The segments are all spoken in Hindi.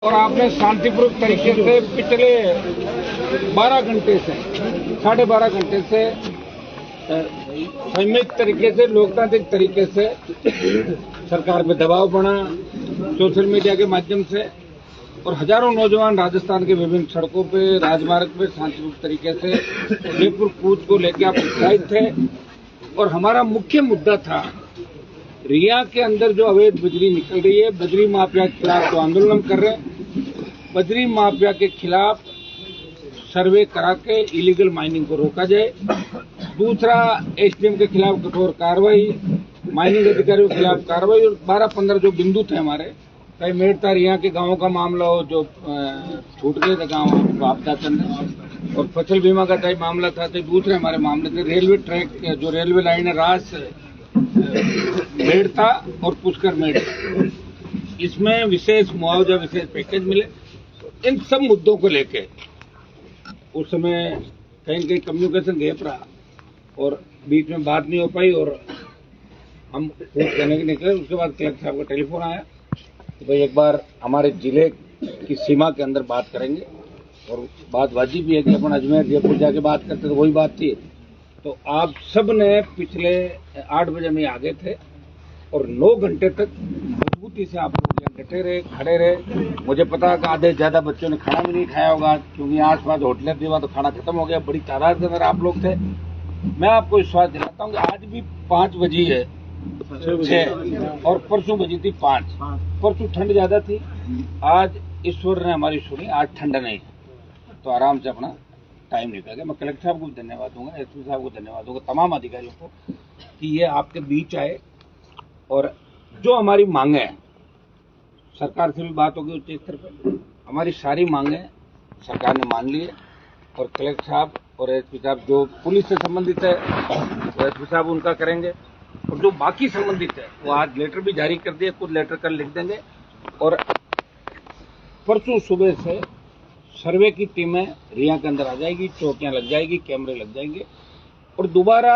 और आपने शांतिपूर्वक तरीके से पिछले 12 घंटे से 12.5 घंटे से संयमित तरीके से लोकतांत्रिक तरीके से सरकार पे दबाव बना सोशल मीडिया के माध्यम से और हजारों नौजवान राजस्थान के विभिन्न सड़कों पे राजमार्ग पे शांतिपूर्वक तरीके से जयपुर कूच को लेकर आप उत्साहित थे। और हमारा मुख्य मुद्दा था रिया के अंदर जो अवैध बजरी निकल रही है, बजरी माफिया के खिलाफ जो आंदोलन हम कर रहे हैं, बजरी माफिया के खिलाफ सर्वे करा के इलीगल माइनिंग को रोका जाए। दूसरा, एसडीएम के खिलाफ कठोर कार्रवाई, माइनिंग अधिकारियों के खिलाफ कार्रवाई। और 12-15 जो बिंदु थे हमारे, कई मेड़ता रिया के गांवों का मामला हो जो छूट गए थे गाँव आपदा चंद, और फसल बीमा का चाहे मामला था, तो दूसरे हमारे मामले थे रेलवे ट्रैक जो रेलवे लाइन है रास मेड़ता और पुष्कर मेड़ता, इसमें विशेष मुआवजा विशेष पैकेज मिले। इन सब मुद्दों को लेके उस समय कहीं कहीं कम्युनिकेशन गैप रहा और बीच में बात नहीं हो पाई और हम कुछ कहने के निकले। उसके बाद कलेक्टर साहब का टेलीफोन आया कि भाई एक बार हमारे जिले की सीमा के अंदर बात करेंगे, और बात वाजिब भी है कि अपन अजमेर जयपुर जाके बात करते तो वही बात थी। तो आप सब ने पिछले 8 बजे में आ गए थे और 9 घंटे तक मजबूती से आप लोग डटे रहे, खड़े रहे। मुझे पता है कि आधे ज्यादा बच्चों ने खाना भी नहीं खाया होगा क्योंकि आसपास होटलें थी, वहाँ तो खाना खत्म हो गया। बड़ी तादाद के अंदर आप लोग थे। मैं आपको विश्वास दिलाता हूँ कि आज भी 5 बजी है 6 और परसों बजी थी 5। परसों ठंड ज्यादा थी, आज ईश्वर ने हमारी सुनी, आज ठंड नहीं है, तो आराम से अपना टाइम निकल गया। मैं कलेक्टर साहब को भी धन्यवाद दूंगा, एसपी साहब को धन्यवाद दूंगा, तमाम अधिकारियों को कि ये आपके बीच आए और जो हमारी मांगे हैं, सरकार से भी बात होगी उच्च स्तर पर, हमारी सारी मांगे सरकार ने मान ली है। और कलेक्टर साहब और एसपी साहब जो पुलिस से संबंधित है वो एसपी साहब उनका करेंगे, और जो बाकी संबंधित है वो आज लेटर भी जारी कर दिए, कुछ लेटर कल लिख देंगे। और परसों सुबह से सर्वे की टीमें रिया के अंदर आ जाएगी, चौकियां लग जाएगी, कैमरे लग जाएंगे, और दोबारा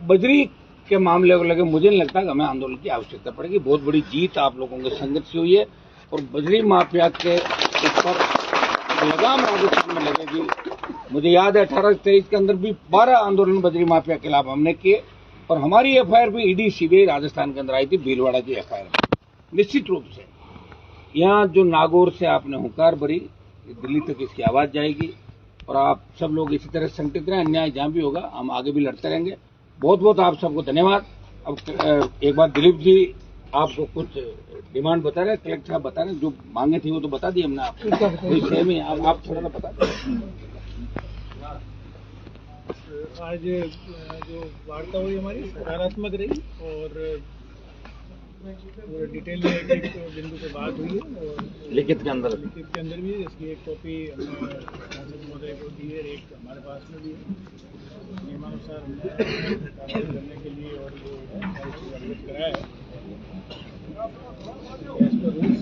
बजरी के मामले को लगे मुझे नहीं लगता कि हमें आंदोलन की आवश्यकता पड़ेगी। बहुत बड़ी जीत आप लोगों के संघर्ष से हुई है और बजरी माफिया के ऊपर लगाम राजस्थान में लगेगी। मुझे याद है 18-23 के अंदर भी 12 आंदोलन बजरी माफिया के खिलाफ हमने किए, और हमारी एफआईआर भी ईडी सीबीआई राजस्थान के अंदर आई थी, भीलवाड़ा की एफआईआर। निश्चित रूप से यहाँ जो नागौर से आपने हुंकार भरी, दिल्ली तक इसकी आवाज जाएगी, और आप सब लोग इसी तरह संगठित रहें। अन्याय जहां भी होगा हम आगे भी लड़ते रहेंगे। बहुत बहुत आप सबको धन्यवाद। अब एक बार दिलीप जी आपको कुछ डिमांड बता रहे, कलेक्टर साहब बता रहे, जो मांगे थी वो तो बता दी हमने आपको, सेम ही आप थोड़ा सा बता दें। आज जो वार्ता हुई हमारी सकारात्मक रही और पूरे डिटेल में एक बिंदु पे बात हुई है, और लिखित के अंदर भी इसकी एक कॉपी सांसद महोदय को दी है, एक हमारे पास में भी है। नियमानुसार हमने कार्रवाई करने के लिए और जो अवगत कराया है एज पर रूल्स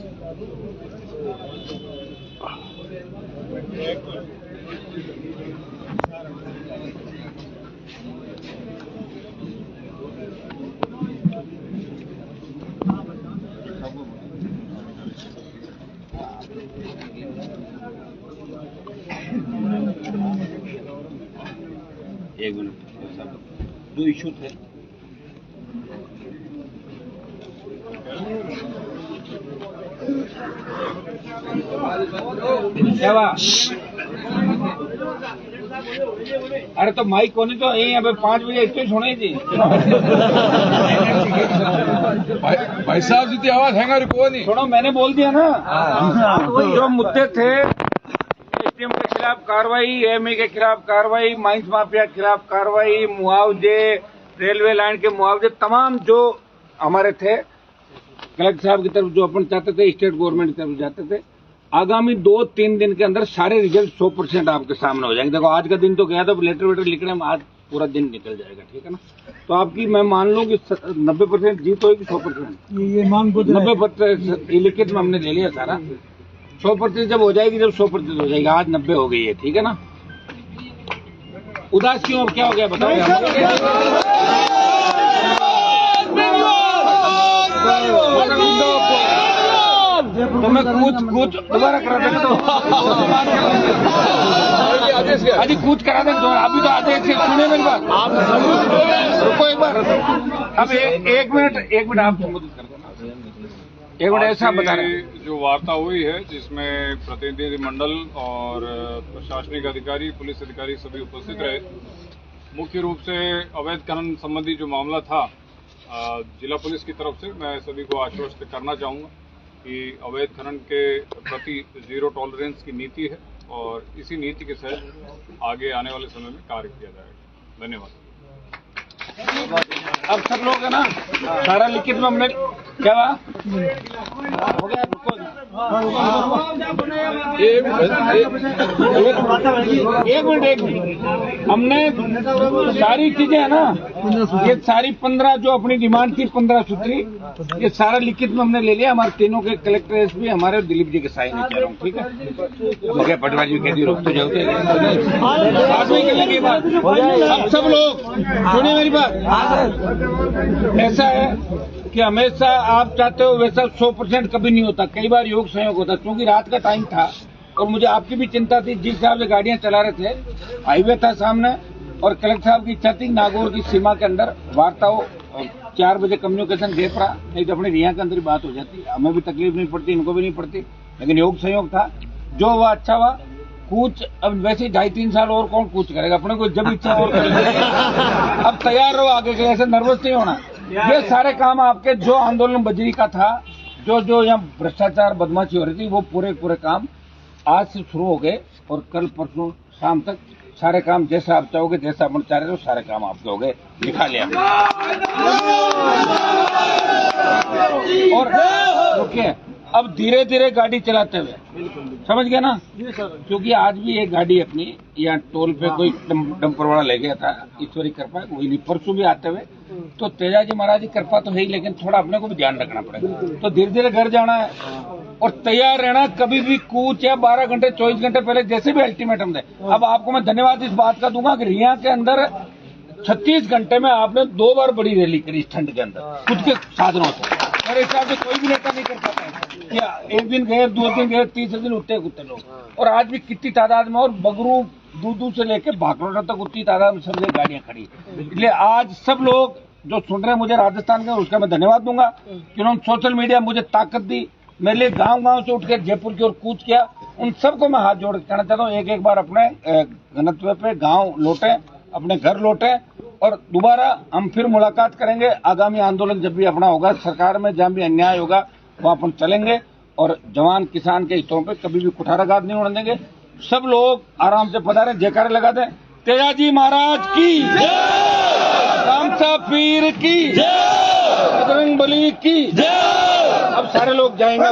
एक मिनट, जो इशू थे अरे तो माइक कोनी तो यही अब 5 बजे इसको सुने थी भाई साहब जी आवाज है को नहीं थोड़ा मैंने बोल दिया ना। जो मुद्दे थे, एसडीएम के खिलाफ कार्रवाई, एएमए के खिलाफ कार्रवाई, माइंस माफिया के खिलाफ कार्रवाई, मुआवजे, रेलवे लाइन के मुआवजे, तमाम जो हमारे थे कलेक्टर साहब की तरफ जो अपन चाहते थे, स्टेट गवर्नमेंट की तरफ जाते थे, आगामी 2-3 दिन के अंदर सारे रिजल्ट 100% आपके सामने हो जाएंगे। देखो आज का दिन तो गया था, लेटर वेटर लिखने में आज पूरा दिन निकल जाएगा, ठीक है ना। तो आपकी मैं मान लूं कि 90% जीत होगी, 100% ये मांग 90% लिखित में हमने ले लिया सारा। 100% जब हो जाएगी, जब 100% हो जाएगी, आज 90 हो गई है, ठीक है ना। उदास क्यों, अब क्या हो गया बताओ। तो मैं कूच दोबारा करा देंगे तो अजी कूच करा देंगे दोबारा। अभी तो आदेश से सुने मेरी बात, रुको एक बार। अब एक मिनट आप संबोधित कर देना। एक मिनट ऐसा बता रहे हैं जो वार्ता हुई है जिसमें प्रतिनिधि मंडल और प्रशासनिक अधिकारी, पुलिस अधिकारी सभी उपस्थित रहे। मुख्य रूप से अवैध खनन संबंधी जो मामला था, जिला पुलिस की तरफ से मैं सभी को आश्वस्त करना चाहूँगा कि अवैध खनन के प्रति जीरो टॉलरेंस की नीति है और इसी नीति के तहत आगे आने वाले समय में कार्य किया जाएगा। धन्यवाद। अब सब लोग है ना, सारा लिखित में हमने क्या हो गया। एक मिनट हमने सारी चीजें है ना, ये सारी 15 जो अपनी डिमांड थी 15 सूत्री, ये सारा लिखित में हमने ले लिया। हमारे तीनों के कलेक्टर एसपी हमारे दिलीप जी के साइन नहीं कह रहा हूँ, ठीक है। मगर पटवा जी कह दी रोक तो जाओगे अब सब लोग सुनिए मेरी बात। ऐसा है कि हमेशा आप चाहते हो वैसा 100% कभी नहीं होता, कई बार योग संयोग होता। क्योंकि रात का टाइम था और मुझे आपकी भी चिंता थी, जिस हिसाब से गाड़ियां चला रहे थे, हाईवे था सामने और कलेक्टर साहब की इच्छा थी नागौर की सीमा के अंदर वार्ता हो, 4 बजे कम्युनिकेशन गैप रहा, नहीं तो अपने रिया के अंदर ही बात हो जाती। हमें भी तकलीफ नहीं पड़ती, इनको भी नहीं पड़ती, लेकिन योग संयोग था। जो हुआ अच्छा हुआ। कूच अब वैसे 2.5-3 साल और कौन कूच करेगा, अपने को जब इच्छा और करेंगे। अब तैयार रहो आगे के, ऐसे नर्वस नहीं होना। ये सारे काम आपके जो आंदोलन बजरी का था, जो यहाँ भ्रष्टाचार बदमाशी हो रही थी, वो पूरे काम आज से शुरू हो गए और कल परसों शाम तक सारे काम जैसा आप चाहोगे, जैसा अपन चाह रहे हो, सारे काम आपके हो गए। लिखा लिया और रुकिए, अब धीरे धीरे गाड़ी चलाते हुए, समझ गए ना, क्योंकि आज भी एक गाड़ी अपनी यहाँ टोल पे कोई डंपर वाला ले गया था, ईश्वरी कृपा वही नहीं। परसों भी आते हुए तो तेजाजी महाराज की कृपा तो है ही, लेकिन थोड़ा अपने को भी ध्यान रखना पड़ेगा। तो धीरे धीरे घर जाना है और तैयार रहना, कभी भी कूच या 12 घंटे 24 घंटे पहले जैसे भी अल्टीमेटम दे। अब आपको मैं धन्यवाद इस बात का दूंगा कि रिया के अंदर 36 घंटे में आपने 2 बार बड़ी रैली करी इस ठंड के अंदर खुद के साधनों से। मेरे हिसाब से कोई भी नेता नहीं कर पाता है। या एक दिन गए, 2 दिन गए, तीसरे दिन उठते कुत्ते लोग। और आज भी कितनी तादाद में, और बगरू दूधू से लेके भाकरोटा तक उतनी तादाद में सब गाड़ियां खड़ी। इसलिए आज सब लोग जो सुन रहे हैं मुझे राजस्थान के, उसका मैं धन्यवाद दूंगा कि उन्होंने सोशल मीडिया मुझे ताकत दी, मेरे लिए गांव से उठ के जयपुर की ओर कूच किया। उन सबको मैं हाथ जोड़ कहना चाहता हूँ, एक बार अपने घनत्व पे गाँव लौटे, अपने घर लौटे और दोबारा हम फिर मुलाकात करेंगे। आगामी आंदोलन जब भी अपना होगा, सरकार में जहाँ भी अन्याय होगा वहाँ अपन चलेंगे और जवान किसान के हितों पे कभी भी कुठाराघात नहीं होने देंगे। सब लोग आराम से पधारें, जयकारे लगा दें। तेजाजी महाराज की जय, रामसा पीर की जय, बजरंग बली की जय। अब सारे लोग जाएंगे।